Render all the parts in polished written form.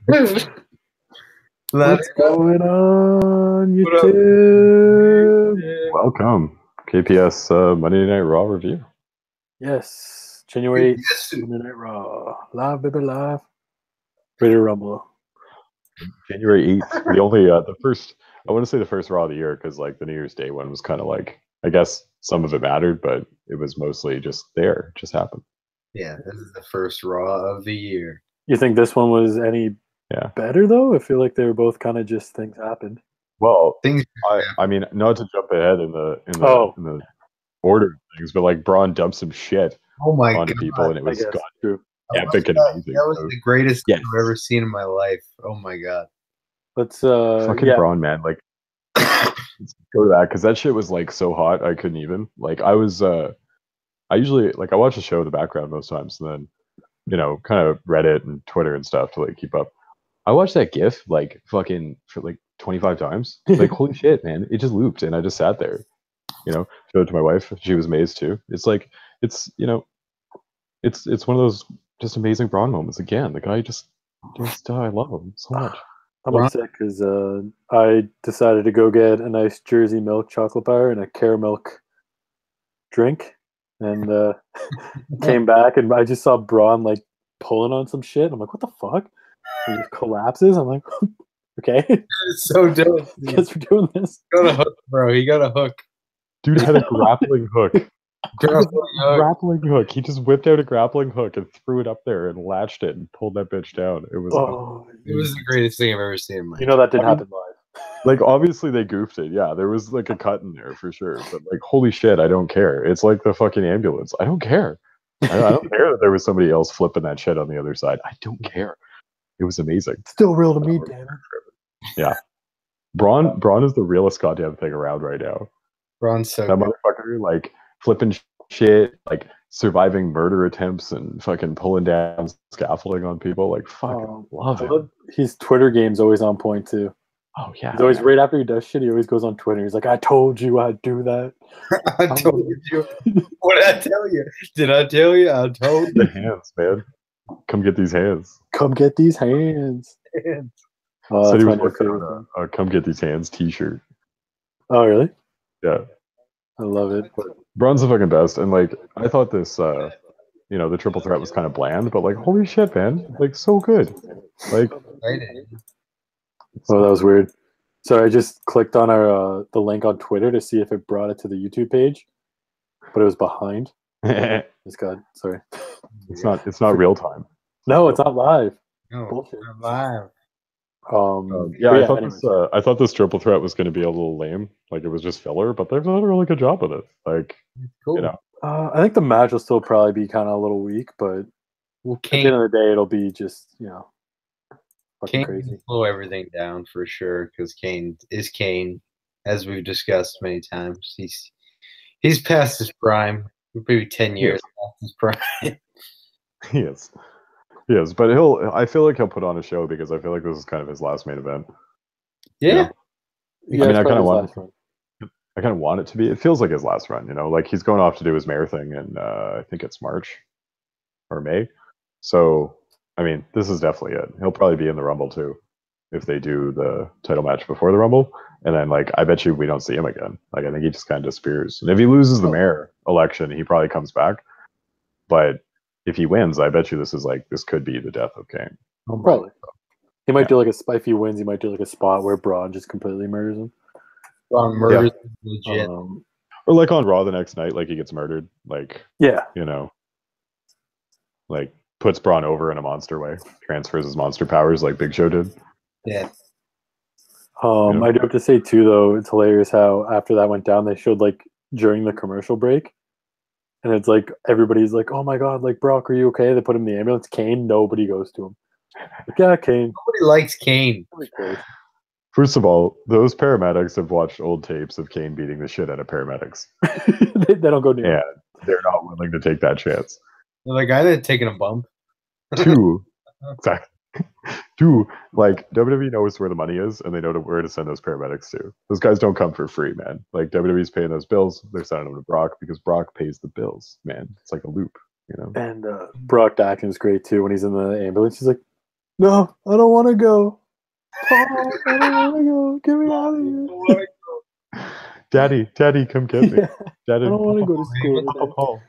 What's going on, YouTube? Welcome, KPS Monday Night Raw review. Yes, January 8th, Monday Night Raw. Live, baby, live. Ready to rumble. January 8th, the only, the first, I want to say the first Raw of the year, because like the New Year's Day one was kind of like, I guess some of it mattered, but it was mostly just there, it just happened. Yeah, this is the first Raw of the year. You think this one was any better, though? I feel like they were both kind of just things happened. Well, I mean, not to jump ahead in the order of things, but like Braun dumped some shit onto people, and it was epic and amazing. That was the greatest thing I've ever seen in my life. Oh my god! Let's fucking Braun, man. Like, let's go to that because that shit was like so hot. I couldn't even like. I usually like I watch the show in the background most times, and then kind of Reddit and Twitter and stuff to like keep up. I watched that GIF like fucking for like 25 times. Like, holy shit, man! It just looped, and I just sat there. Showed it to my wife. She was amazed too. It's like it's one of those just amazing Braun moments. Again, the guy just I love him so much. I'm upset because I decided to go get a nice Jersey milk chocolate bar and a caramel drink, and came back and I just saw Braun like pulling on some shit. I'm like, what the fuck? He just collapses. I'm like, okay. It's so dope. Guess we're doing this. He got a hook, bro. He got a hook. Dude had a grappling hook. Grappling hook. He just whipped out a grappling hook and threw it up there and latched it and pulled that bitch down. It was it was the greatest thing I've ever seen in my life. That didn't happen live. Like, obviously they goofed it. Yeah, there was like a cut in there for sure. But like, holy shit, I don't care. It's like the fucking ambulance. I don't care. I don't care that there was somebody else flipping that shit on the other side. I don't care. It was amazing. Still real to me, damn it. Yeah. Braun is the realest goddamn thing around right now. Braun's so that motherfucker, like flipping shit, like surviving murder attempts and fucking pulling down scaffolding on people. Like, fucking love it. His Twitter game's always on point too. Oh yeah. He's always right after he does shit. He always goes on Twitter. He's like, "I told you I'd do that." I told you. What did I tell you? Did I tell you? I told you. The hands, man. Come get these hands. Come get these hands. Said he was working on a "Come Get These Hands" T-shirt. Oh really? Yeah. I love it. Braun's the fucking best, and like I thought this, the triple threat was kind of bland, but like holy shit, man, like so good. Like, oh, that was weird. So I just clicked on our the link on Twitter to see if it brought it to the YouTube page, but it was behind. It's God, sorry. It's not real time. No, it's not live. No, bullshit. Not live. I thought this triple threat was going to be a little lame, like it was just filler, but they've done a really good job with it. Like, cool. I think the match will still probably be kind of a little weak, but at the end of the day, it'll be just fucking crazy. Can slow everything down for sure because Kane is Kane, as we've discussed many times. He's past his prime, maybe 10 years past his prime. He is. Yes, but I feel like he'll put on a show because I feel like this is kind of his last main event. Yeah. I mean, I kind of want it to be. It feels like his last run, like he's going off to do his mayor thing, and I think it's March or May. So, I mean, this is definitely it. He'll probably be in the Rumble too, if they do the title match before the Rumble, and then like I bet you we don't see him again. Like I think he just kind of disappears. And if he loses the mayor election, he probably comes back, but if he wins, I bet you this could be the death of Kane. Probably. He might do like if he wins, he might do like a spot where Braun just completely murders him. Braun murders legit. Or like on Raw the next night, like he gets murdered. Like, like puts Braun over in a monster way, transfers his monster powers like Big Show did. Yeah. I do have to say too, though, it's hilarious how after that went down, they showed like during the commercial break. And it's like everybody's like, "Oh my god, like Brock, are you okay?" They put him in the ambulance. Kane, nobody goes to him. Like, yeah, Kane. Nobody likes Kane. First of all, those paramedics have watched old tapes of Kane beating the shit out of paramedics. they don't go near. Yeah, they're not willing to take that chance. The guy that's taking a bump. Two, like WWE knows where the money is, and they know where to send those paramedics to. Those guys don't come for free, man. Like WWE's paying those bills, they're sending them to Brock because Brock pays the bills, man. It's like a loop, And Brock acting is great too when he's in the ambulance. He's like, No, I don't want to go. Paul, I don't want to go. Get me out of here. Daddy, come get me. Yeah, Daddy, I don't want to Papa go to school today. Paul.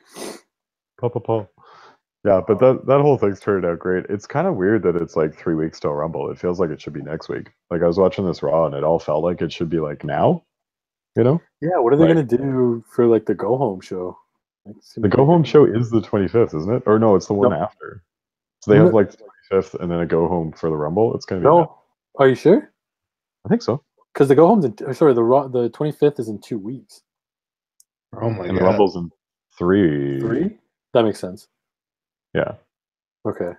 Papa Paul. Yeah, but that whole thing's turned out great. It's kind of weird that it's like 3 weeks till Rumble. It feels like it should be next week. Like I was watching this Raw and it all felt like it should be like now, you know? Yeah, what are they Like, gonna do for like the go home show? Like, the go home show is the 25th, isn't it? Or no, it's the one No. after. So they have like the 25th and then a go home for the Rumble. It's gonna be now. No, are you sure? I think so. Because the go home's the 25th is in 2 weeks. Oh my And god. the Rumble's in 3. 3? That makes sense. Yeah. Okay.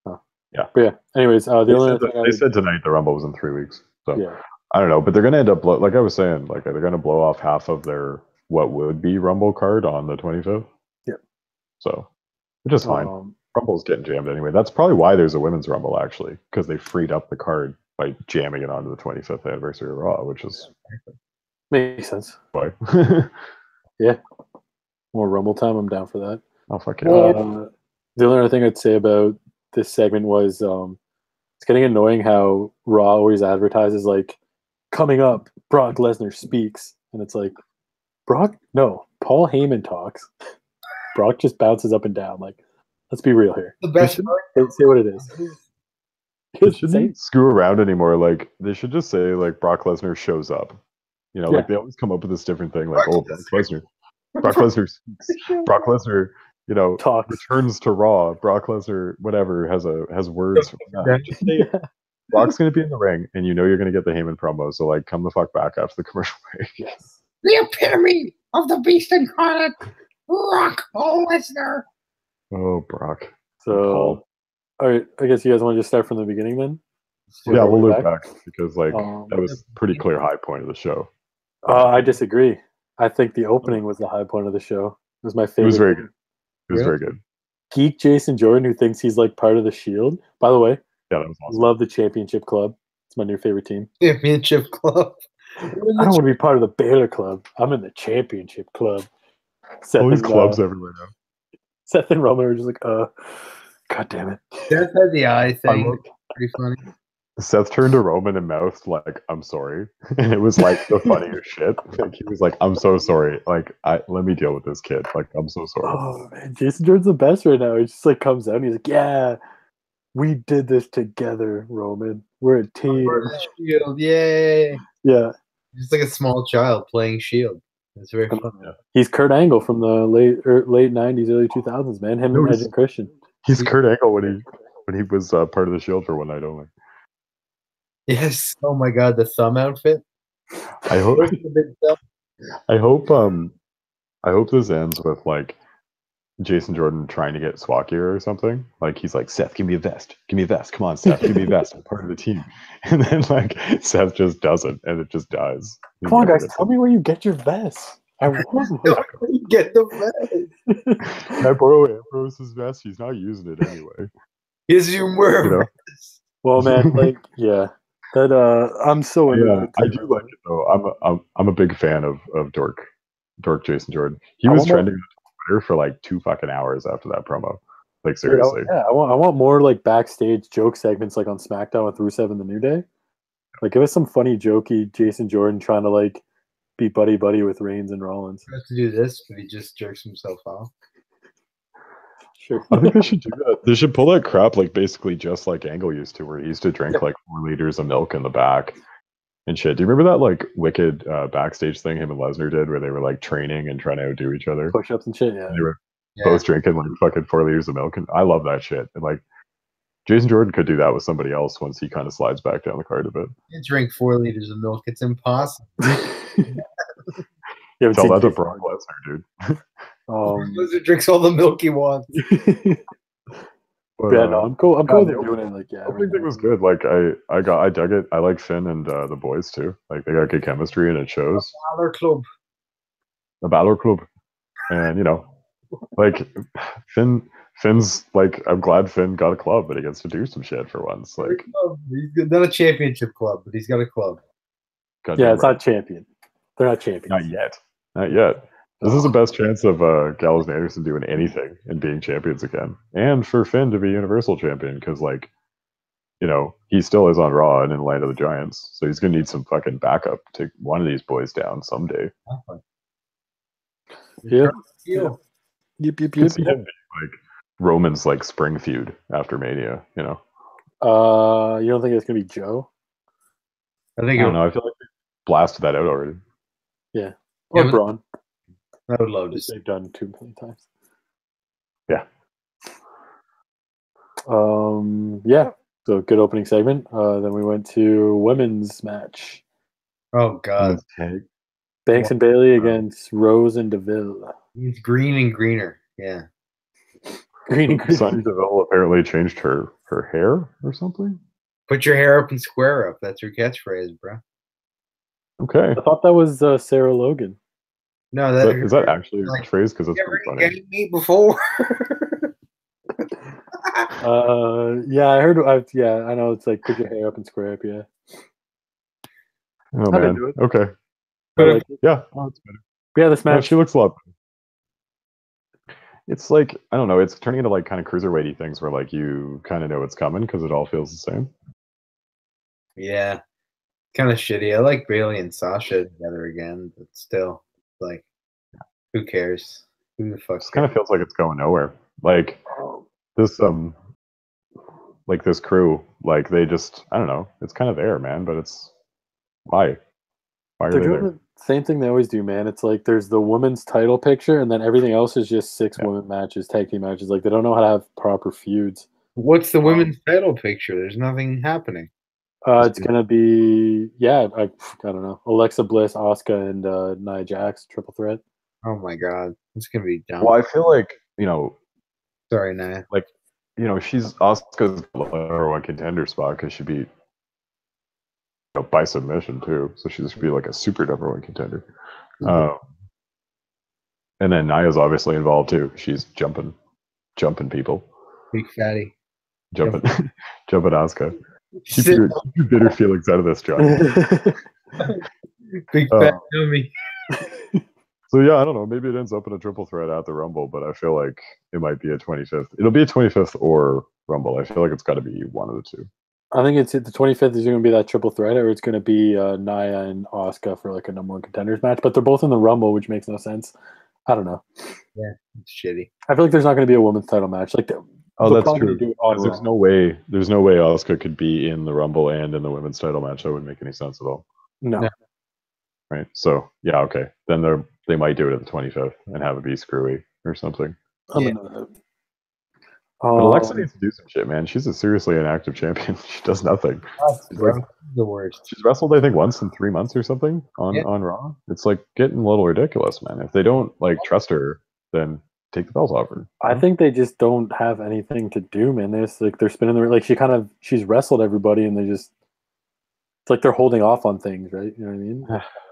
Huh. Yeah. But yeah. Anyways, the They, only said, other thing they said tonight the Rumble was in 3 weeks. So yeah. I don't know, but they're gonna end up like I was saying, like they're gonna blow off half of their what would be Rumble card on the 25th. Yeah. So, which is fine. Rumble's getting jammed anyway. That's probably why there's a women's Rumble actually, because they freed up the card by jamming it onto the 25th anniversary of Raw, which is makes sense. why. Yeah. More Rumble time. I'm down for that. Oh fuck yeah. The only other thing I'd say about this segment was it's getting annoying how Raw always advertises like coming up, Brock Lesnar speaks, and it's like Paul Heyman talks. Brock just bounces up and down. Like, let's be real here. The best part. Say what it is. They shouldn't screw around anymore. Like they should just say like Brock Lesnar shows up. You know, like they always come up with this different thing, like Brock Lesnar. Brock Lesnar speaks. Brock Lesnar, you know, returns to Raw. Brock Lesnar, whatever, has words. Just say, Brock's gonna be in the ring, and you know you're gonna get the Heyman promo. So like, come the fuck back after the commercial break. Yes. The epitome of the beast incarnate, Brock Lesnar. Oh, Brock. So, all right, I guess you guys want to just start from the beginning then? Yeah, we'll look back because like that was a pretty clear high point of the show. I disagree. I think the opening was the high point of the show. It was my favorite. It was very good. It was very good. Geek Jason Jordan, who thinks he's like part of the Shield. By the way, yeah, that was awesome. Love the Championship Club. It's my new favorite team. Championship Club. I don't want to be part of the Baylor Club. I'm in the Championship Club. All these clubs everywhere now. Seth and Roman are just like, God damn it. Seth had the eye thing. Pretty funny. Seth turned to Roman and mouthed like, "I'm sorry," and it was like the funniest shit. Like he was like, "I'm so sorry. Like, let me deal with this kid. Like, I'm so sorry." Oh man, Jason Jordan's the best right now. He just like comes out and he's like, "Yeah, we did this together, Roman. We're a team." Shield, yay! Yeah, he's like a small child playing Shield. It's very fun. Yeah. He's Kurt Angle from the late '90s, early 2000s. Man, him and Edge and Christian. He's Kurt Angle when he was part of the Shield for one night only. Yes. Oh my God, the thumb outfit. I hope this ends with like Jason Jordan trying to get SWAT gear or something. Like he's like, Seth, give me a vest. Give me a vest. Come on, Seth, give me a vest. I'm part of the team. And then like Seth just doesn't, and it just dies. Come on, guys, tell me where you get your vest. I want one. You get the vest. Can I borrow Ambrose's vest? He's not using it anyway. He's humor. Well, man, like, yeah. That I'm so into I do like it though. I'm a big fan of Dork Jason Jordan. He was trending on Twitter for like 2 fucking hours after that promo. Like seriously. Yeah, I want more like backstage joke segments like on SmackDown with Rusev and the New Day. Like give us some funny jokey Jason Jordan trying to like be buddy with Reigns and Rollins. He has to do this, but he just jerks himself off. Sure. I think they should do that. They should pull that crap like basically just like Angle used to, where he used to drink like 4 liters of milk in the back and shit. Do you remember that like wicked backstage thing him and Lesnar did where they were like training and trying to outdo each other? Push-ups and shit, yeah. And they were both drinking like fucking 4 liters of milk, and I love that shit. And like Jason Jordan could do that with somebody else once he kind of slides back down the card a bit. You drink 4 liters of milk. It's impossible. Tell that to Brock Lesnar, dude. Lesnar drinks all the milk he wants. But, yeah, no, I'm cool. I'm cool with doing it. Like, yeah, I think it was good. Like, I dug it. I like Finn and the boys too. Like, they got good chemistry, and it shows. The Balor Club, and you know, like Finn's like, I'm glad Finn got a club, but he gets to do some shit for once. Like, he's not a championship club, but he's got a club. Yeah, it's not champion. They're not champions. Not yet. This is the best chance of Gallows and Anderson doing anything and being champions again, and for Finn to be Universal Champion because, like, you know, he still is on Raw and in Land of the Giants, so he's gonna need some fucking backup to take one of these boys down someday. Yeah. Yeah. Yep. You can see him being like Roman's like spring feud after Mania. You know, You don't think it's gonna be Joe? I I think don't know. I feel like they blasted that out already. Yeah. Or Yeah, but- Braun. I would love to Which see. they've done 2 million times. Yeah. Yeah. So good opening segment. Then we went to women's match. Oh God, Women's tag. Banks and Bailey against Rose and Deville. it's green and greener. Yeah. Green and green. Sonya Deville apparently changed her hair or something. Put your hair up and square up. That's her catchphrase, bro. Okay, I thought that was Sarah Logan. No, is that actually a like, phrase? Because it's you ever pretty funny. get me before? Yeah, I heard. I know it's like put your hair up and square up. Yeah, Oh How'd I man. do it? Okay. I like it. Yeah. Oh, that's better. Yeah, this No, match. she looks a lot better. It's like, I don't know, it's turning into like kind of cruiserweighty things where like you kind of know it's coming because it all feels the same. Yeah, kind of shitty. I like Bailey and Sasha together again, but still, like, who cares? Who the fuck It kind of feels like it's going nowhere. Like this like this crew, like they just, I don't know, it's kind of there, man, but it's why are They're they doing there? the same thing they always do, man. It's like there's the women's title picture, and then everything else is just 6 Yeah. women matches, tag team matches. Like they don't know how to have proper feuds. What's the women's title picture? There's nothing happening. It's gonna be I don't know. Alexa Bliss, Asuka, and Nia Jax triple threat. Oh my god, it's gonna be dumb. Well, I feel like, you know, Sorry, Naya. like, you know, she's Asuka's number one contender spot because she'd be, you know, by submission too, so she'd just be like a super number one contender. And then Nia's obviously involved too. She's jumping people, Big fatty. jumping Asuka. Keep your bitter feelings out of this, John. Big fat dummy. So yeah, I don't know. Maybe it ends up in a triple threat at the Rumble, but I feel like it might be a 25th. It'll be a 25th or Rumble. I feel like it's got to be one of the two. I think it's the 25th is going to be that triple threat, or it's going to be Nia and Asuka for like a number one contenders match. But they're both in the Rumble, which makes no sense. I don't know. Yeah, it's shitty. I feel like there's not going to be a women's title match. Like, that's true. Do it on There's Raw. no way Asuka could be in the Rumble and in the women's title match. That wouldn't make any sense at all. No. Right. So yeah, okay. Then they might do it at the 25th and have it be screwy or something. Yeah. But Alexa needs to do some shit, man. She's a seriously inactive champion. She does nothing. Bro, the worst. She's wrestled, I think, once in 3 months or something on Raw. It's like getting a little ridiculous, man. If they don't like trust her, then take the belt off her. I think they just don't have anything to do, man. They're spinning the like she's wrestled everybody, and it's like they're holding off on things, right? You know what I mean?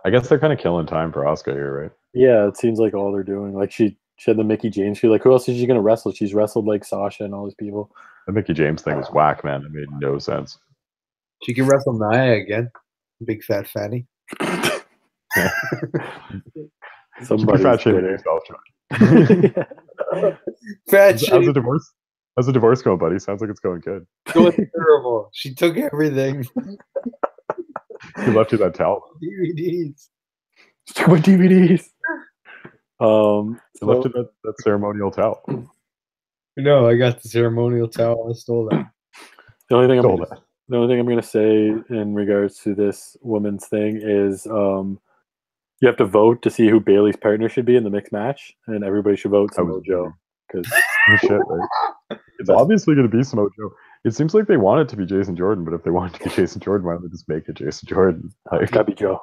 I guess they're kind of killing time for Asuka here, right? Yeah, it seems like all they're doing. Like she had the Mickey James. She's like, who else is she gonna wrestle? She's wrestled like Sasha and all these people. The Mickey James thing was whack, man. It made no sense. She can wrestle Nia again. Big fat fatty. Somebody's fat shaming bitter. yourself, John. Fat How's the divorce going, buddy? Sounds like it's going good. Going terrible. She took everything. He left you that towel. DVDs. With DVDs. He left you that ceremonial towel. No, I got the ceremonial towel. I stole that. The only thing Stole that. The only thing I'm going to say in regards to this women's thing is you have to vote to see who Bailey's partner should be in the mixed match, and everybody should vote Samoa Joe. Because shit, right? It's obviously going to be Samoa Joe. It seems like they want it to be Jason Jordan, but if they want it to be Jason Jordan, why don't they just make it Jason Jordan? it's got to be Joe.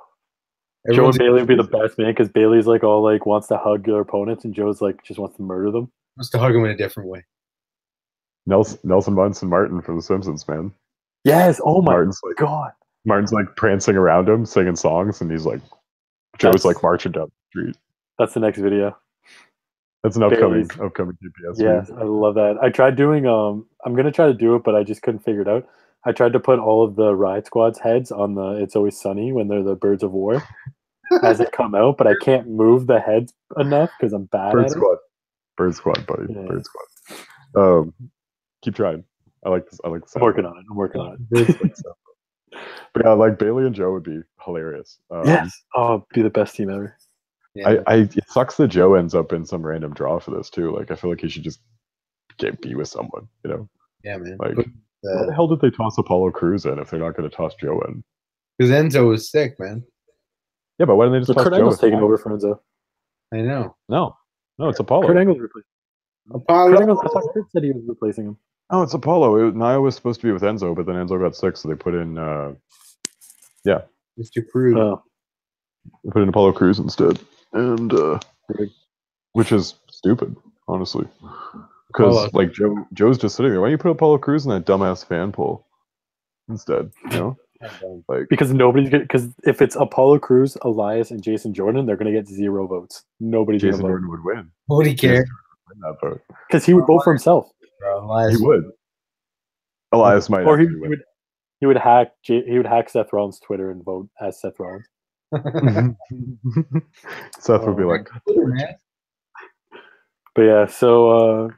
Everyone's Joe and Bailey would be the best, man, because Bailey's like all like wants to hug their opponents, and Joe's like just wants to murder them. wants to hug him in a different way. Nelson Munson Martin from The Simpsons, man. Yes. Oh my God. Martin's like prancing around him, singing songs, and he's like, Joe's like marching down the street. That's the next video. That's an upcoming GPS. Yeah, I love that. I tried doing I'm gonna try to do it, but I just couldn't figure it out. I tried to put all of the Riot Squad's heads on the It's Always Sunny when they're the Birds of War. as it come out, but I can't move the heads enough because I'm bad Bird at squad. Bird squad, buddy. Yeah. Bird squad. Keep trying. I like this. I like the I'm working on it. I'm working on Bird it. squad. But yeah, like Bailey and Joe would be hilarious. Yes. Oh, be the best team ever. Yeah. It sucks that Joe ends up in some random draw for this too. Like I feel like he should just be with someone, you know? Yeah, man. Like why the hell did they toss Apollo Crews in if they're not going to toss Joe in? Because Enzo was sick, man. Yeah, but why didn't they just So toss Kurt Joe Angle's in? taking over for Enzo. I know. No, it's Apollo. Kurt Angle's replacing. Apollo. Kurt Angle, I thought Kurt said he was replacing him. Oh, it's Apollo. Nia was supposed to be with Enzo, but then Enzo got sick, so they put in Mr. Crew. Oh, they put in Apollo Crews instead, and which is stupid, honestly. Because like Joe's just sitting there. Why don't you put Apollo Crews in that dumbass fan poll instead? You know, like because nobody's gonna. Because if it's Apollo Crews, Elias, and Jason Jordan, they're gonna get 0 votes. Nobody's Jason gonna vote Jordan would win. Nobody cares. Win that vote. because he would vote for himself, Bro, He would. Elias might. or he actually win. would hack Seth Rollins' Twitter and vote as Seth Rollins. Seth would be like, But yeah, so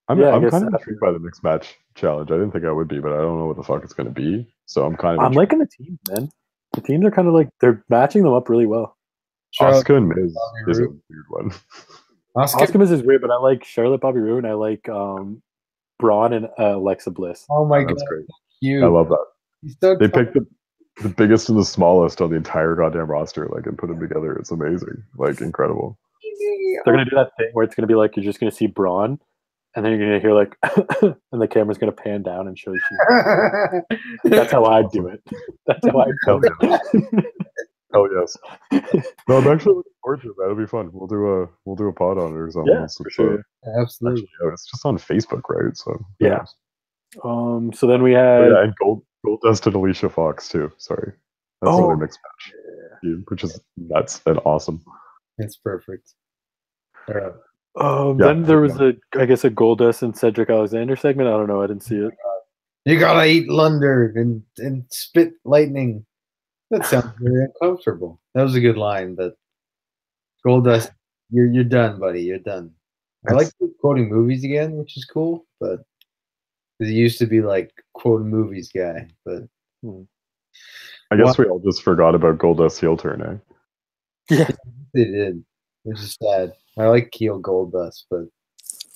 I'm I guess kind of intrigued by the mixed match challenge. I didn't think I would be, but I don't know what the fuck it's going to be. So I'm kind of. I'm liking the teams, man. The teams are kind of like they're matching them up really well. Asuka and Miz is a weird one. Asuka Miz is weird, but I like Charlotte, Bobby Roode, and I like Braun and Alexa Bliss. Oh my god, That's great. cute. I love that. So they picked the biggest and the smallest on the entire goddamn roster, like, and put them together. It's amazing, like, incredible. They're gonna do that thing where it's gonna be like you're just gonna see Braun, and then you're gonna hear like, and the camera's gonna pan down and show you. That's how I do it. That's how I do it. Hell yes. No, I'm actually looking forward to it. That'll be fun. We'll do a pod on it or something. Yeah, for sure. Absolutely. Actually, it's just on Facebook, right? So yeah. So then we had and Goldust and Alicia Fox too. Sorry, that's another mixed match, which is nuts and awesome. It's perfect. Then there was a Goldust and Cedric Alexander segment. I don't know. I didn't see it. You gotta eat Lunder and spit lightning. That sounds very uncomfortable. That was a good line, but Goldust, you're done, buddy. You're done. I like quoting movies again, which is cool, but he used to be like quoting movies guy. But I guess we all just forgot about Goldust's heel turn, eh? Yeah, they did, which is sad. I like heel Goldust, but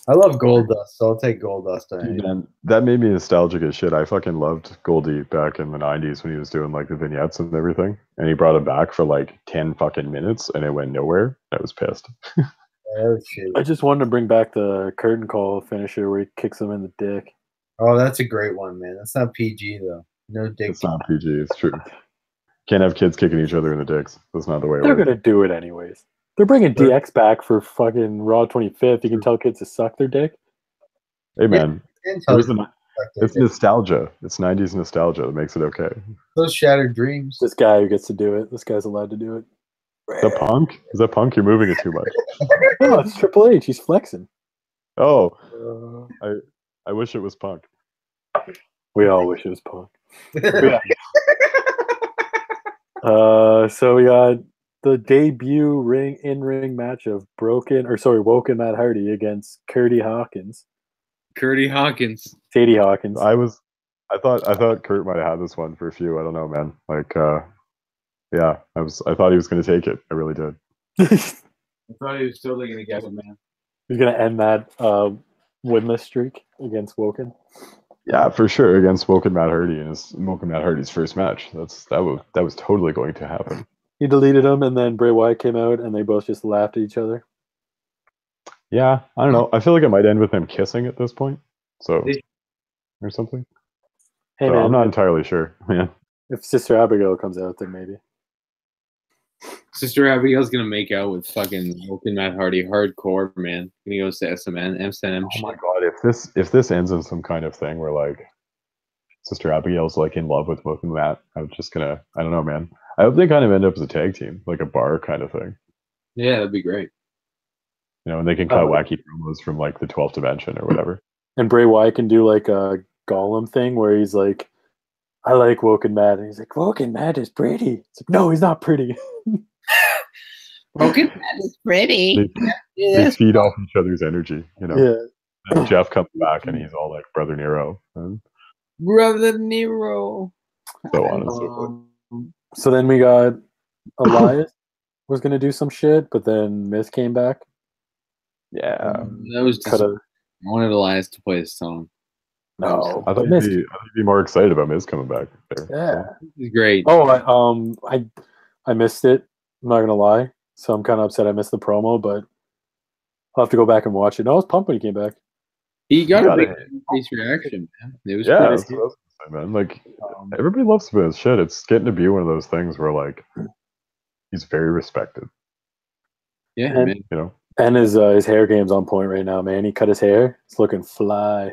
I love Goldust, so I'll take Goldust. Man, that made me nostalgic as shit. I fucking loved Goldie back in the 90s when he was doing like the vignettes and everything. And he brought it back for like 10 fucking minutes and it went nowhere. I was pissed. I just wanted to bring back the curtain call finisher where he kicks him in the dick. Oh, that's a great one, man. That's not PG though. No dick. It's not PG, it's true. Can't have kids kicking each other in the dicks. That's not the way it They're works. gonna do it anyways. They're bringing DX back for fucking Raw 25th. You can tell kids to suck their dick. Hey, man. It's nostalgia. It's 90s nostalgia that makes it okay. Those shattered dreams. This guy who gets to do it. This guy's allowed to do it. Is that Punk? Is that Punk? You're moving it too much. No, it's Triple H. He's flexing. Oh. I wish it was Punk. We all wish it was Punk. So we got the debut in-ring match of Woken Matt Hardy against Sadie Hawkins. I thought Kurt might have had this one for a few. I don't know, man. Like, I thought he was going to take it. I really did. I thought he was totally going to get it, man. He's going to end that winless streak against Woken. Yeah, for sure. Against Woken Matt Hardy in Woken Matt Hardy's first match. That was totally going to happen. He deleted him, and then Bray Wyatt came out, and they both just laughed at each other. Yeah, I don't know. I feel like it might end with them kissing at this point, or something. Hey, so man, I'm not entirely sure, man. If Sister Abigail comes out, then maybe. Sister Abigail's gonna make out with fucking Woken Matt Hardy hardcore, man. He goes to SMN. Oh my god! If this ends in some kind of thing where like Sister Abigail's like in love with Woken Matt, I'm just gonna. I don't know, man. I hope they kind of end up as a tag team, like a bar kind of thing. Yeah, that'd be great. You know, and they can cut wacky promos from like the 12th dimension or whatever. And Bray Wyatt can do like a Gollum thing where he's like, I like Woken Matt. And he's like, Woken Matt is pretty. It's like, no, he's not pretty. Broken Man is pretty. They feed off each other's energy, you know. Yeah. And Jeff comes back and he's all like Brother Nero, and Brother Nero. so on and so forth. So then we got Elias was gonna do some shit, but then Miz came back. Yeah, That was just, I wanted Elias to play his song. No, I thought you'd be more excited about Miz coming back there. Yeah, he's great. Oh, I missed it. I'm not gonna lie, so I'm kind of upset I missed the promo, but I'll have to go back and watch it. No, I was pumped when he came back. He got a big face reaction, man. It was yeah, that's what I was gonna say, man. Like everybody loves Miz. Shit, it's getting to be one of those things where like he's very respected. Yeah, and, man. You know, and his hair game's on point right now, man. He cut his hair; it's looking fly.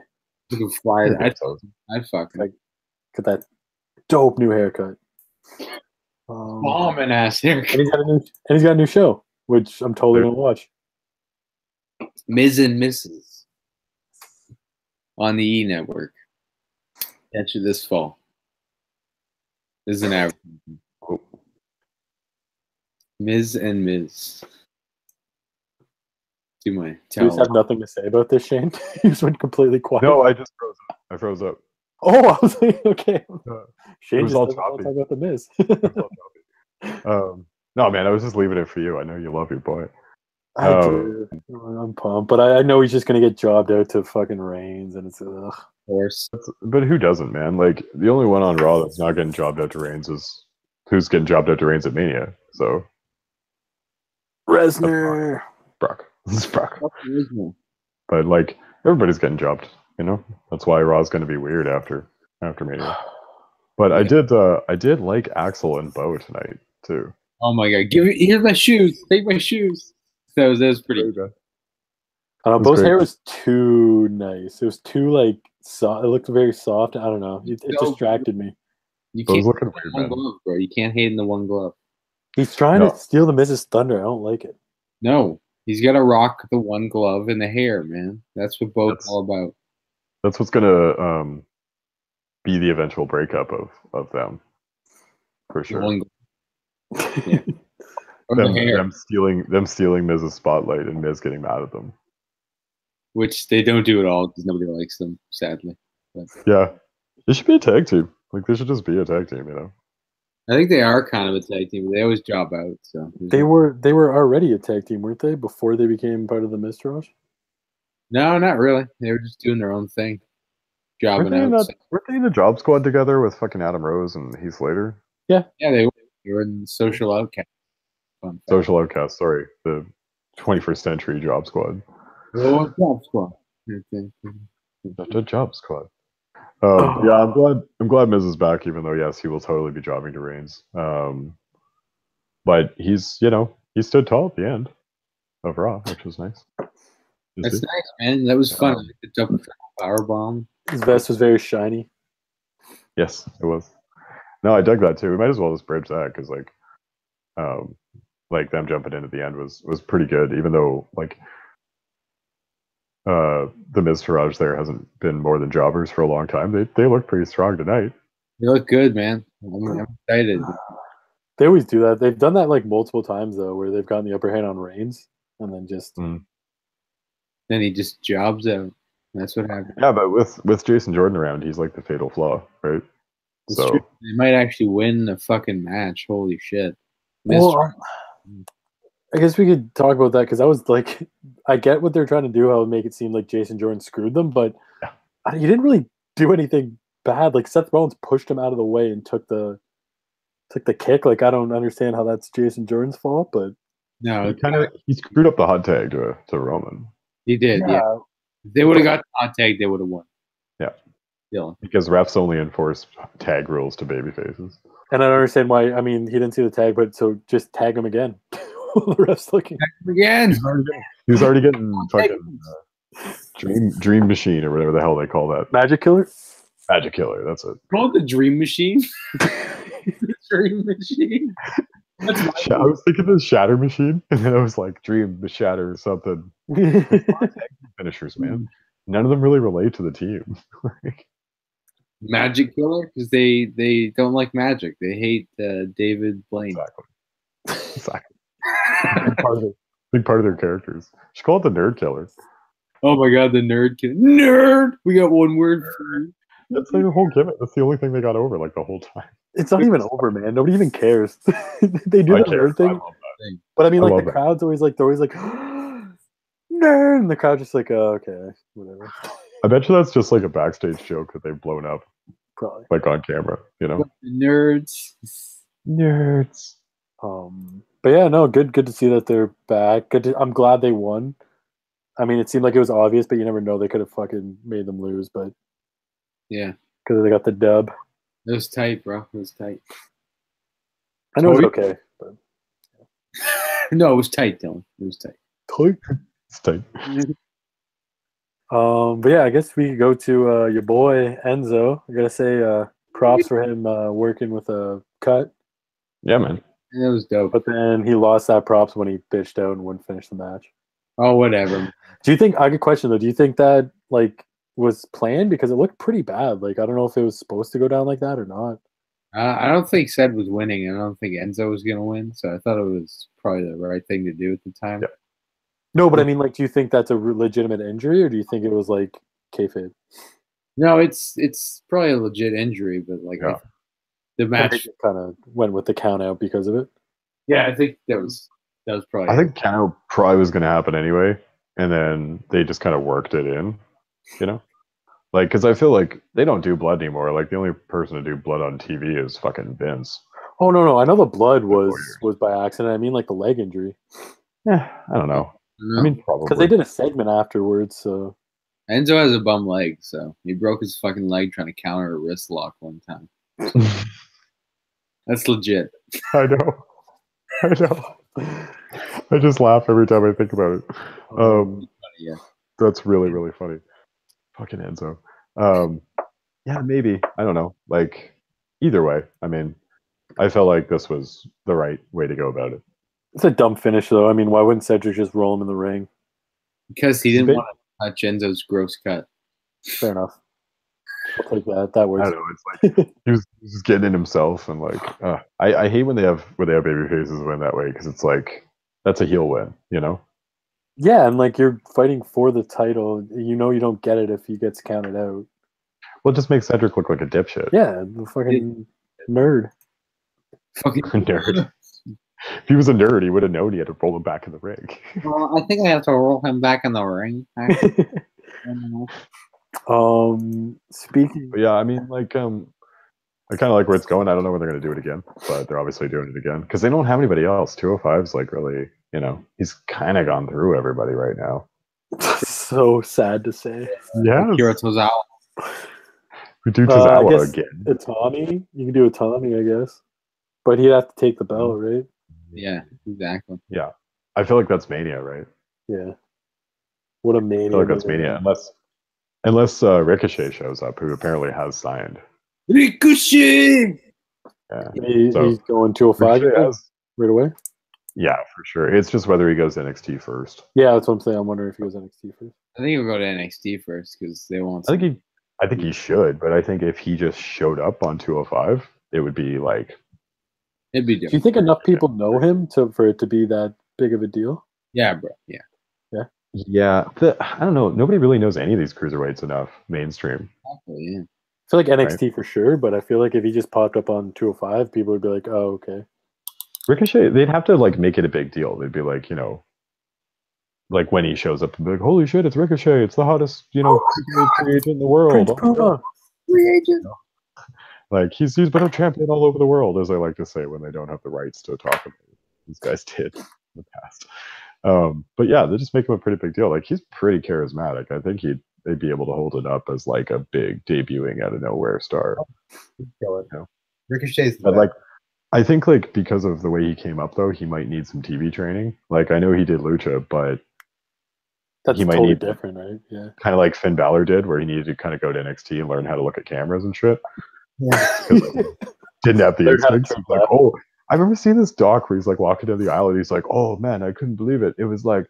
Looking fly. I'd fuck him. Like, got that dope new haircut. Bombing ass haircut. And he's got a new show, which I'm totally gonna watch. Miz and Mrs. on the E Network. Catch it this fall. This is an average. Miz and Miz. Do my You just have nothing to say about this, Shane? You just went completely quiet. no, I just froze up. I froze up. Oh, I was like, okay. Shane was just all doesn't want to talk about the Miz. No, man, I was just leaving it for you. I know you love your boy. I do. I'm pumped, but I know he's just gonna get jobbed out to fucking Reigns, and it's ugh. Of course. But who doesn't, man? Like the only one on Raw that's not getting jobbed out to Reigns is who's getting jobbed out to Reigns at Mania. So Lesnar. Brock. It's Brock. But like everybody's getting jobbed, you know. That's why Raw's going to be weird after Mania. But I did like Axel and Bo tonight too. Oh my god! Here's my shoes. Take my shoes. That was pretty good. I don't know. Bo's hair was too nice. It was too like soft. It looked very soft. I don't know. It distracted me. You can't looking weird, one glove, bro. You can't hate in the one glove. He's trying to steal the Miz's thunder. I don't like it. No, he's got to rock the one glove and the hair, man. That's what Bo's all about. That's what's gonna be the eventual breakup of them, for sure. Yeah. them stealing Miz's spotlight and Miz getting mad at them. Which they don't do at all because nobody likes them, sadly. But yeah, they should be a tag team. Like they should just be a tag team, you know. I think they are kind of a tag team, but they always job out. So they were already a tag team, weren't they? Before they became part of the Miztourage? No, not really. They were just doing their own thing, jobbing out. Weren't they in the Job Squad together with fucking Adam Rose and Heath Slater? Yeah, they were. They were in Social Outcast. Social Outcast, sorry, the 21st Century Job Squad. Oh, Job Squad. The Job Squad. Yeah, I'm glad Miz is back, even though yes, he will totally be jobbing to Reigns. But he stood tall at the end of Raw, which was nice. That's nice, man. That was fun. The double power bomb. His vest was very shiny. Yes, it was. No, I dug that too. We might as well just bridge that because like them jumping in at the end was pretty good, even though like the Miztourage there hasn't been more than jobbers for a long time. They look pretty strong tonight. They look good, man. I'm excited. They always do that. They've done that like multiple times though, where they've gotten the upper hand on Reigns and then just then he just jobs out. That's what happened. Yeah, but with Jason Jordan around, he's like the fatal flaw, right? It's so true. They might actually win the fucking match. Holy shit! Well, I guess we could talk about that because I was like, I get what they're trying to do, how make it seem like Jason Jordan screwed them, but he didn't really do anything bad. Like Seth Rollins pushed him out of the way and took the kick. Like I don't understand how that's Jason Jordan's fault, but no, he screwed up the hot tag to Roman. He did. Yeah. If they would have got the hot tag, they would have won. Yeah. Dylan. Because refs only enforce tag rules to babyfaces. And I don't understand why. I mean, he didn't see the tag, but so just tag him again. The ref's looking. Tag him again. He was already getting fucking dream machine or whatever the hell they call that. Magic Killer? Magic Killer, that's it. Call it the Dream Machine? The Dream Machine? I was thinking of the Shatter Machine, and then I was like, Dream, Shatter, or something. Finishers, man. None of them really relate to the team. Magic Killer? Because they don't like magic. They hate David Blaine. Exactly. Exactly. Big part of their characters. You should call it the nerd killer. Oh my god, the nerd kid. Nerd! We got one word for you. That's like the whole gimmick. That's the only thing they got over like the whole time. It's not even over, man. Nobody even cares. They do I the care. nerd thing. I love that. But I mean, I like love the that. crowd's always like, they're always like, nerd, and the crowd's just like, oh, okay, whatever. I bet you that's just like a backstage joke that they've blown up, Probably. like on camera. You know, Nerds. nerds. But yeah, no, good to see that they're back. I'm glad they won. I mean, it seemed like it was obvious, but you never know. They could have fucking made them lose, but Yeah. because they got the dub. It was tight, bro. It was tight. I know it's okay, but No, it was tight, Dylan. It was tight. It's tight. But yeah, I guess we could go to your boy Enzo. I gotta say, props for him working with a cut. Yeah, man. That was dope. But then he lost that props when he bitched out and wouldn't finish the match. Oh, whatever. Do you think? I have a question though. Do you think that like was planned because it looked pretty bad? Like I don't know if it was supposed to go down like that or not. I don't think Ced was winning. I don't think Enzo was going to win. So I thought it was probably the right thing to do at the time. Yeah. No, but I mean, like, do you think that's a legitimate injury, or do you think it was like kayfabe? No, it's probably a legit injury, but like Yeah. the match kind of went with the count out because of it. Yeah, I think that was probably. I think Kano probably was going to happen anyway, and then they just kind of worked it in, you know? Like, because I feel like they don't do blood anymore. Like, the only person to do blood on TV is fucking Vince. Oh no, I know the blood was by accident. I mean, like the leg injury. Yeah, I don't know. I mean, probably because they did a segment afterwards. So Enzo has a bum leg, so he broke his fucking leg trying to counter a wrist lock one time. That's legit. I know. I just laugh every time I think about it. Yeah. That's really, really funny. Fucking Enzo. Yeah, maybe. I don't know. Like, either way, I mean, I felt like this was the right way to go about it. It's a dumb finish, though. I mean, why wouldn't Cedric just roll him in the ring? Because he didn't want to touch Enzo's gross cut. Fair enough. I'll take that. That works. I don't know. It's like he was just getting in himself, and like, I hate when they have baby faces win that way because it's like that's a heel win, you know? Yeah, and like you're fighting for the title. You know you don't get it if he gets counted out. Well, it just makes Cedric look like a dipshit. Yeah, the fucking nerd. Fucking nerd. If he was a nerd, he would have known he had to roll him back in the ring. Well, I think I have to roll him back in the ring. Speaking. But yeah, I mean, like, I kind of like where it's going. I don't know when they're going to do it again, but they're obviously doing it again because they don't have anybody else. 205's like really, you know, he's kind of gone through everybody right now. So sad to say. Yeah. Akira Tozawa. We do Tozawa again. Itami. You can do Itami, I guess. But he'd have to take the belt, right? Yeah, exactly. Yeah. I feel like that's Mania, right? Yeah. What a Mania. I feel like that's Mania. Unless Ricochet shows up, who apparently has signed. Ricochet! Yeah. He's going 205 right away? Yeah, for sure. It's just whether he goes NXT first. Yeah, that's what I'm saying. I'm wondering if he goes NXT first. I think he'll go to NXT first because they won't. I think he should, but I think if he just showed up on 205, it would be like. It'd be different. Do you think enough people know him for it to be that big of a deal? Yeah, bro. Yeah. Yeah. I don't know. Nobody really knows any of these cruiserweights enough mainstream. Exactly, yeah. I feel like NXT for sure, but I feel like if he just popped up on 205, people would be like, oh, okay. Ricochet, they'd have to like make it a big deal. They'd be like, you know, like when he shows up and be like, holy shit, it's Ricochet. It's the hottest, you know, free agent in the world. Prince Puma. Free agent. Like he's been a champion all over the world, as I like to say, when they don't have the rights to talk about it. These guys did in the past. But yeah, they just make him a pretty big deal. Like he's pretty charismatic. I think they'd be able to hold it up as like a big debuting out of nowhere star. You know? Ricochet's but like I think like because of the way he came up though, he might need some TV training. Like I know he did Lucha, but that's he might totally need different, right? Yeah. Kind of like Finn Balor did, where he needed to kind of go to NXT and learn how to look at cameras and shit. Yeah. Didn't have the instincts. Like, oh, I remember seeing this doc where he's like walking down the aisle and he's like, oh man, I couldn't believe it. It was like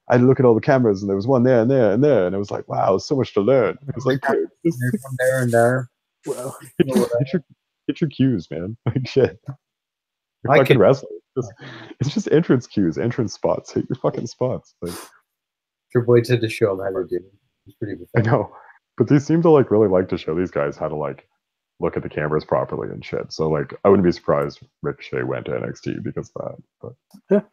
I'd look at all the cameras and there was one there and there and there, and it was like, wow, so much to learn. It was like there and there. Well, hit your cues, man. Like shit. You're fucking wrestling. It's just entrance cues, entrance spots. Hit your fucking spots. Like, Triple H had to show him how to do it. It's pretty I pathetic. know, but they seem to like really like to show these guys how to like look at the cameras properly and shit. So like, I wouldn't be surprised Ricochet went to NXT because of that. But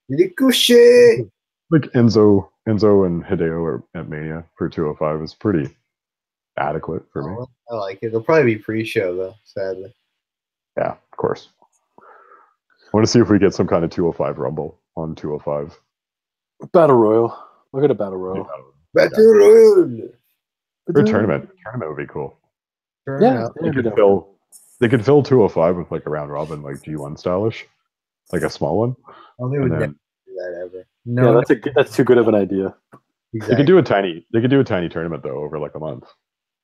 Ricochet! like Enzo and Hideo at Mania for 205 is pretty adequate for me. I like it. It'll probably be pre-show though, sadly. Yeah, of course. I want to see if we get some kind of 205 Rumble on 205. Battle Royal. Look at a Battle Royal. Battle Royal! Or a tournament. Tournament would be cool. Yeah, They could fill 205 with like a round robin, like G1 stylish, like a small one. They would never do that ever. No, yeah, that's too good of an idea. They could do a tiny tournament though over like a month.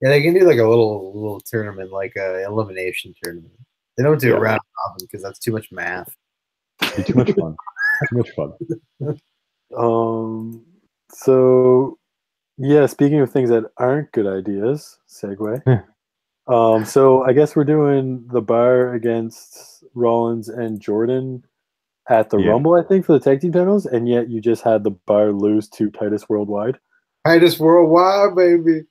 Yeah, they can do like a little tournament, like a elimination tournament. They don't do a round robin because that's too much math. It'd be too much fun. Too much fun. So yeah, speaking of things that aren't good ideas, segue. So I guess we're doing the Bar against Rollins and Jordan at the Rumble, I think, for the tag team titles, and yet you just had the Bar lose to Titus Worldwide. Titus Worldwide, baby.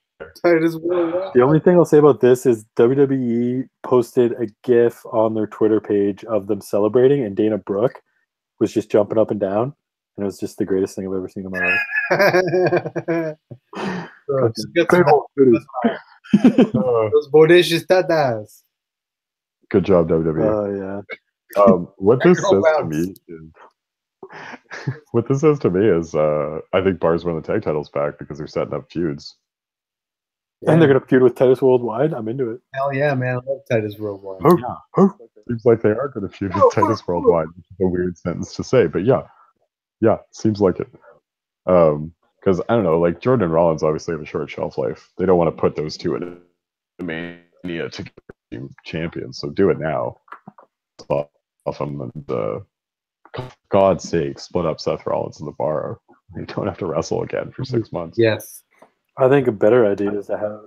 Titus Worldwide. The only thing I'll say about this is WWE posted a GIF on their Twitter page of them celebrating, and Dana Brooke was just jumping up and down, and it was just the greatest thing I've ever seen in my life. Those bodacious tatas. Good job, WWE. Oh yeah. What this says to me is, I think Bar's won the tag titles back because they're setting up feuds. Yeah. And they're gonna feud with Titus Worldwide. I'm into it. Hell yeah, man! I love Titus Worldwide. Seems like they are gonna feud with Titus Worldwide, which is a weird sentence to say, but yeah, seems like it. Because I don't know, like Jordan and Rollins obviously have a short shelf life. They don't want to put those two in a Mania to be champions, so do it now. Off them and God's sake, split up Seth Rollins in the Bar. You don't have to wrestle again for 6 months. Yes. I think a better idea is to have.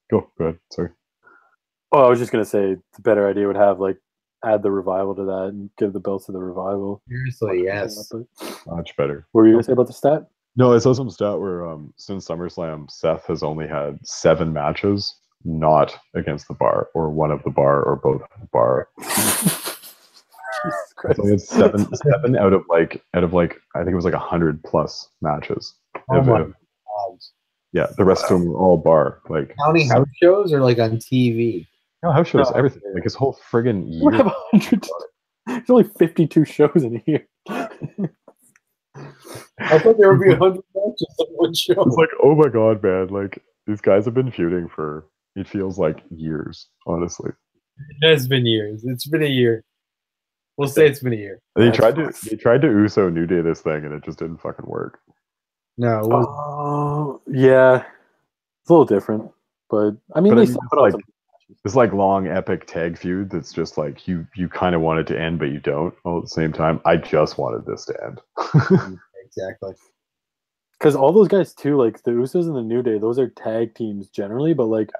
Go ahead. Sorry. Oh, I was just gonna say the better idea would have like add the Revival to that and give the belts to the Revival. Seriously, yes. Much better. What were you gonna say about the stat? No, I saw some stat where since SummerSlam, Seth has only had 7 matches not against the Bar, or one of the Bar, or both of the Bar. Jesus Christ. Only had seven out of like I think it was like 100+ matches. Oh my God. Yeah, the rest of them were all Bar. Like counting house shows or like on TV? No, house shows, everything. Like his whole friggin' year. Have 100. There's only 52 shows in a year. I thought there would be 100 matches on one show. It's like, oh my God, man! Like these guys have been feuding for it feels like years, honestly. It has been years. It's been a year. We'll say it's been a year. They tried to Uso New Day this thing, and it just didn't fucking work. No. It was... yeah, it's a little different, but I mean, this like long epic tag feud that's just like you kind of want it to end, but you don't. All at the same time, I just wanted this to end. Exactly. Because all those guys too, like the Usos and the New Day, those are tag teams generally, but like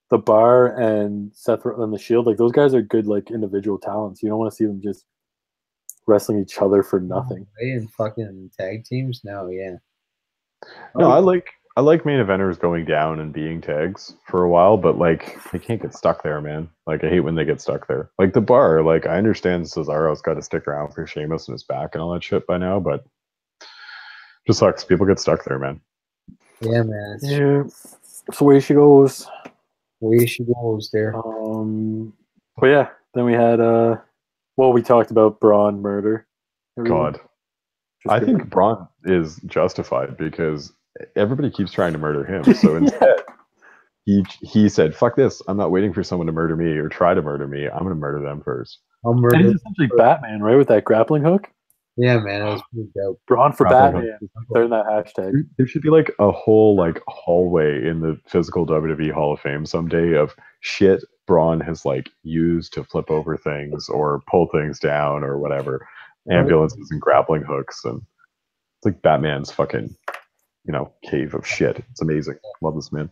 the Bar and Seth and the Shield, like those guys are good like individual talents. You don't want to see them just wrestling each other for nothing. In fucking tag teams? No, yeah. No, I like main eventers going down and being tags for a while, but like they can't get stuck there, man. Like I hate when they get stuck there. Like the Bar, like I understand Cesaro's got to stick around for Sheamus and his back and all that shit by now, but just sucks. People get stuck there, man. Yeah, man. Yeah, it's the way she goes. Way she goes there. But yeah, then we had we talked about Braun murder. God. I think Braun is justified because everybody keeps trying to murder him. So instead, he said, "Fuck this! I'm not waiting for someone to murder me or try to murder me. I'm going to murder them first." And he's essentially Batman, right, with that grappling hook. Yeah, man, that was pretty dope. Braun for Batman. They're in that hashtag. There should be like a whole like hallway in the physical WWE Hall of Fame someday of shit Braun has like used to flip over things or pull things down or whatever. Ambulances and grappling hooks, and it's like Batman's fucking, cave of shit. It's amazing. Love this man.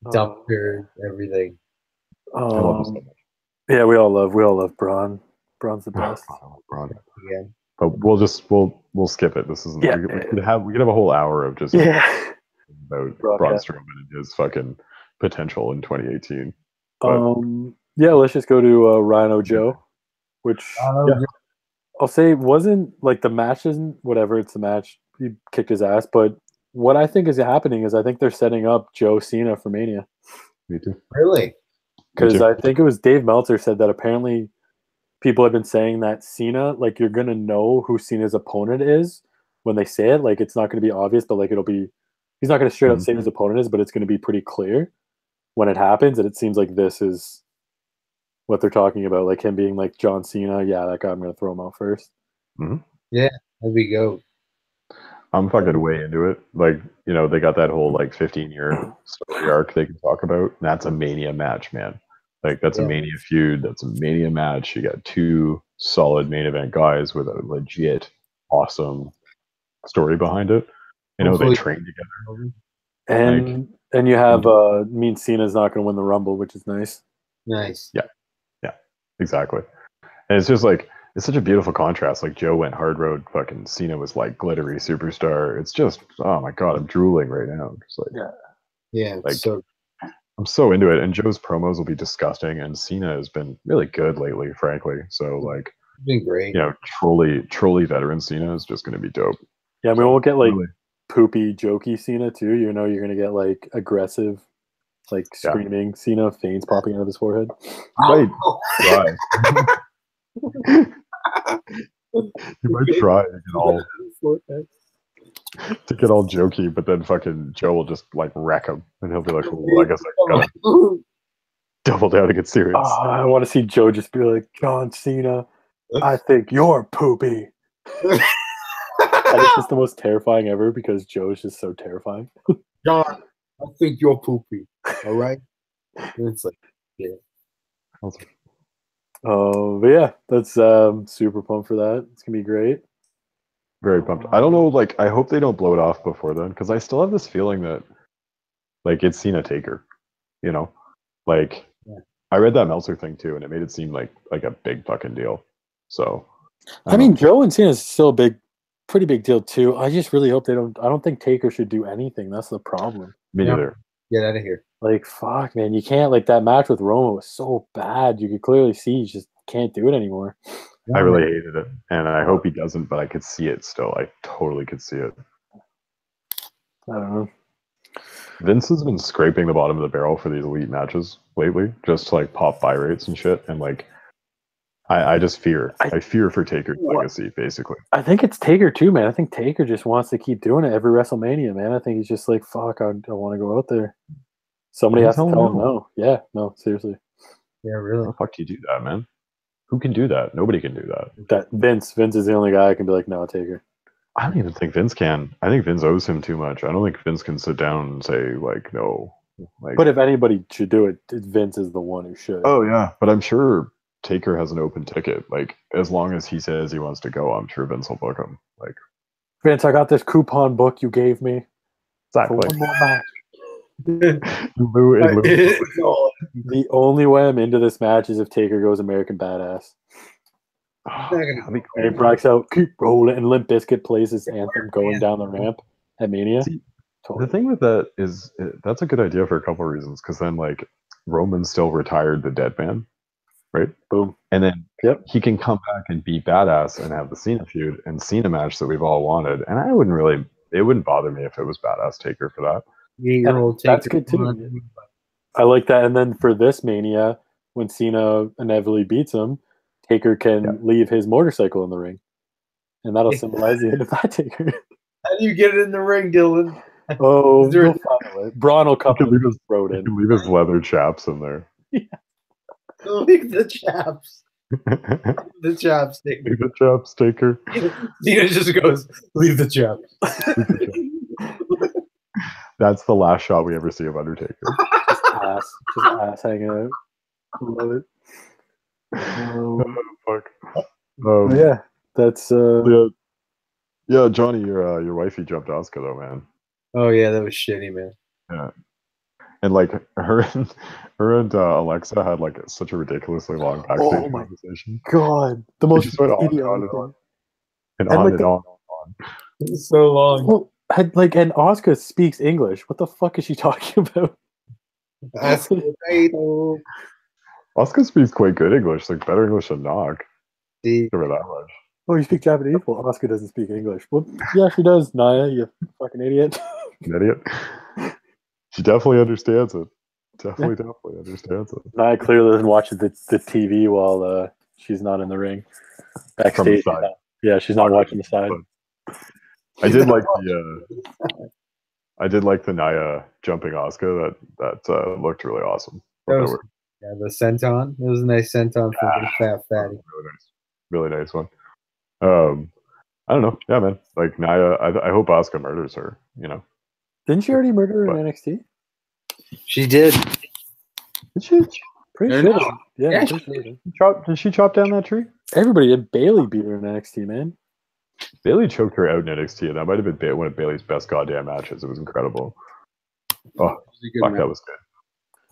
Dumpster, everything. I love him so much. Yeah, we all love Braun. Braun's the best. Braun. again. But we'll skip it. This isn't. Yeah. We could have a whole hour of just Yeah. about Braun Broadcast. Strowman and his fucking potential in 2018. But Yeah, let's just go to Rhino Joe, which I'll say wasn't like the match isn't whatever. It's a match. He kicked his ass, but what I think is happening is I think they're setting up Joe Cena for Mania. Me too. Really? Because I think it was Dave Meltzer said that apparently people have been saying that Cena, like you're gonna know who Cena's opponent is when they say it. Like it's not gonna be obvious, but like it'll be. He's not gonna straight up say who his opponent is, but it's gonna be pretty clear when it happens. And it seems like this is what they're talking about, like him being like John Cena. Yeah, that guy. I'm gonna throw him out first. Mm-hmm. Yeah, there we go. I'm fucking way into it. Like, you know, they got that whole like 15-year story arc they can talk about. And that's a Mania match, man. Like that's a Mania feud. That's a Mania match. You got two solid main event guys with a legit awesome story behind it. You know, they train together. And you have mean Cena's not gonna win the Rumble, which is nice. Nice. Yeah. Exactly. And it's just like it's such a beautiful contrast. Like Joe went hard road, fucking Cena was like glittery superstar. It's just oh my god, I'm drooling right now. Just like like so I'm so into it. And Joe's promos will be disgusting, and Cena has been really good lately, frankly. So like it's been great. You know, trolley veteran Cena is just gonna be dope. Yeah, we won't get like poopy, jokey Cena too. You know, you're gonna get like aggressive, like screaming Cena, veins popping out of his forehead. Right. You might try to get all jokey, but then fucking Joe will just like wreck him, and he'll be like, "Well, I guess I gotta double down and get serious." I want to see Joe just be like, "John Cena, I think you're poopy." And it's just the most terrifying ever because Joe is just so terrifying. John, I think you're poopy. All right. It's like, but yeah, that's super pumped for that. It's gonna be great. Very pumped. I don't know, like I hope they don't blow it off before then, because I still have this feeling that like it's Cena Taker, you know? Like I read that Meltzer thing too, and it made it seem like a big fucking deal. So I mean Joe and Cena is still a pretty big deal too. I just really hope they don't. I don't think Taker should do anything. That's the problem. Me neither. Get out of here. Like fuck, man, you can't. Like that match with Roma was so bad. You could clearly see you just can't do it anymore. I really hated it, and I hope he doesn't. But I could see it still. I totally could see it. I don't know. Vince has been scraping the bottom of the barrel for these elite matches lately, just to like pop buy rates and shit. And like, I just fear. I fear for Taker's legacy, basically. I think it's Taker too, man. I think Taker just wants to keep doing it every WrestleMania, man. I think he's just like, fuck, I want to go out there. Somebody has to tell him no. Yeah, no, seriously. Yeah, really. How the fuck do you do that, man? Who can do that? Nobody can do that. That Vince is the only guy I can be like, no, Taker. I don't even think Vince can. I think Vince owes him too much. I don't think Vince can sit down and say like no. Like, but if anybody should do it, Vince is the one who should. Oh yeah, but I'm sure Taker has an open ticket. Like as long as he says he wants to go, I'm sure Vince will book him. Like Vince, I got this coupon book you gave me. Exactly. For one more match. The only way I'm into this match is if Taker goes American Badass. And he breaks out, keep rolling, and Limp Bizkit plays his anthem going down the ramp at Mania. See, the thing with that is that's a good idea for a couple of reasons, because then like Roman still retired the dead man, right? Boom. And then he can come back and be badass and have the Cena feud and Cena match that we've all wanted. And it wouldn't bother me if it was badass Taker for that. That's good too. I like that. And then for this Mania, when Cena inevitably beats him, Taker can leave his motorcycle in the ring, and that'll symbolize the end of that Taker. How do you get it in the ring, Dylan? Oh, Braun will come leave his leather chaps in there. Yeah. Leave the chaps. The chaps, Taker. Leave the chaps, Taker. Cena just goes, leave the chaps. That's the last shot we ever see of Undertaker. Just ass hanging out. Love it. Oh, fuck. Yeah, that's yeah, Johnny, your wifey jumped Asuka though, man. Oh yeah, that was shitty, man. Yeah, and like her and Alexa had like such a ridiculously long backstage conversation. God, the most idiotic thing. And And on like and the- on. It's so long. Well, and Asuka speaks English. What the fuck is she talking about? That's the title. Asuka speaks quite good English, like better English than Nog. See, Give her that much. Oh, you speak Japanese? Well, Asuka doesn't speak English. Well, yeah, she does, Naya, you fucking idiot. An idiot. She definitely understands it. Definitely understands it. Naya clearly doesn't watch the TV while she's not in the ring. From the Backstage. side. Yeah, she's not watching the side. I did like the Naya jumping Asuka. That looked really awesome. that was, yeah, the senton. It was a nice senton for the fat fatty. Really nice one. I don't know. Yeah, man. Like Naya, I hope Asuka murders her. You know. Didn't she already murder her in NXT? She did. Did she? Pretty Or sure. no. Yeah, Yeah, pretty sure. Did she chop down that tree? Everybody did. Bailey beat her in NXT, man. Bailey choked her out in NXT, and that might have been one of Bailey's best goddamn matches. It was incredible. Oh, fuck, that was good.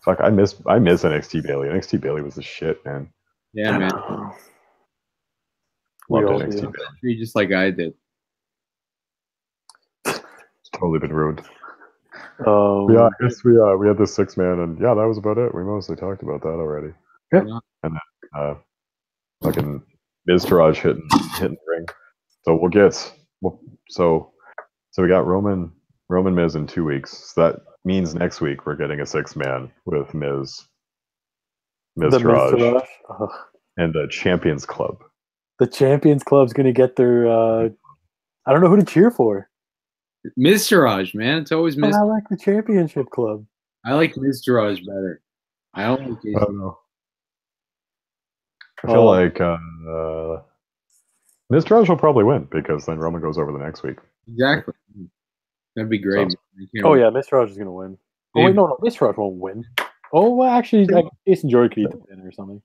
Fuck, I miss NXT Bailey. NXT Bailey was the shit, man. Yeah, man. Loved all NXT do. Bailey. Treat just like I did. It's totally been ruined. Oh, Yeah, I guess we had this 6-man, and yeah, that was about it. We mostly talked about that already. Yeah. And then fucking Miz Taraj hitting the ring. So so we got Roman Miz in 2 weeks. So that means next week we're getting a 6-man with Miz the Taraj, Taraj. Ugh. and the Champions Club. The Champions Club's gonna get their. I don't know who to cheer for. Mr. Raj, man. It's always But Mr. I like the Championship Club. I like Mr. Raj better. I don't like I Jason. don't know. I feel like Miz Taraj will probably win because then Roman goes over the next week. Exactly. That'd be great. So- Oh yeah, Miss Taraj is gonna win. Oh wait, no, Miss Taraj won't win. Oh well, actually, Jason Jordan could eat the pin or something.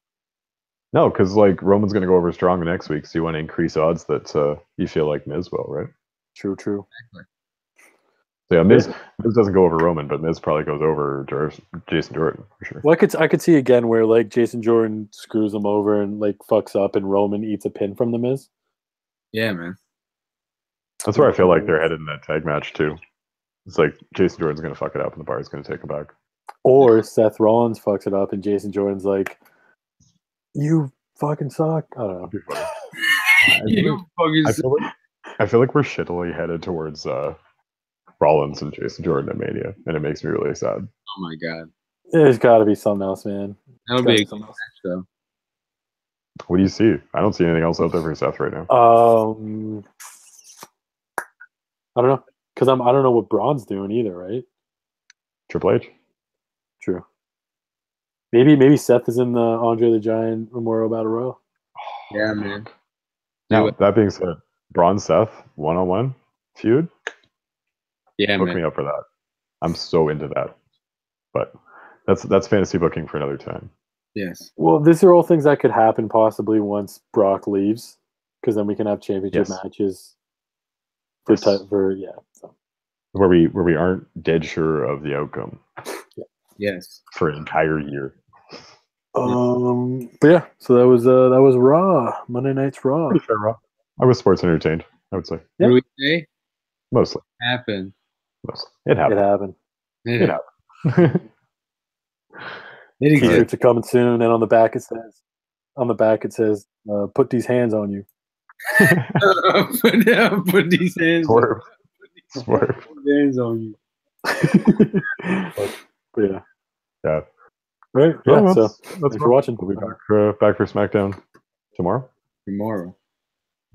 No, because like Roman's going to go over strong the next week, so you want to increase odds that you feel like Miz will, right? True. So yeah, Miz doesn't go over Roman, but Miz probably goes over Jason Jordan for sure. Well, I could see again where like Jason Jordan screws him over and like fucks up, and Roman eats a pin from the Miz. Yeah, man. That's where I feel like they're headed in that tag match too. It's like Jason Jordan's going to fuck it up, and the Bar's going to take him back. Or Seth Rollins fucks it up, and Jason Jordan's like, "You fucking suck." I don't know. That'd be funny. You fucking I feel like we're shittily headed towards Rollins and Jason Jordan at Mania, and it makes me really sad. Oh my god. There's got to be something else, man. That'll Gotta be a be something good else. match, though. What do you see? I don't see anything else out there for Seth right now. I don't know, because I don't know what Braun's doing either, right? Triple H. True. Maybe Seth is in the Andre the Giant Memorial Battle Royal. Yeah, man. Now, it. that being said, Braun Seth 1-on-1 feud. Yeah, Hook man. me up for that. I'm so into that. But that's fantasy booking for another time. Yes. Well, these are all things that could happen possibly once Brock leaves, because then we can have championship Yes. matches for Yes. So. Where we aren't dead sure of the outcome Yes. for an entire year. But yeah, so that was Raw, Monday Night's Raw. Pretty fair, Raw. I was sports entertained, I would say. Yeah. What do we say? Mostly. Happened. It It happened. happened. It happened. It exists. T-shirts are coming soon, and on the back it says, "Put these hands on you." Put these hands. Swerve. Put these hands on you. But yeah. Yeah. Right. Yeah. Well, So that's thanks for watching. We'll be back for SmackDown tomorrow. Tomorrow.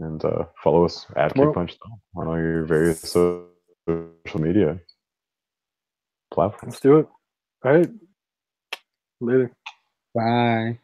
And follow us at Tomorrow. Punch Stomp on all your various social media platforms. Let's do it. All right. Later. Bye.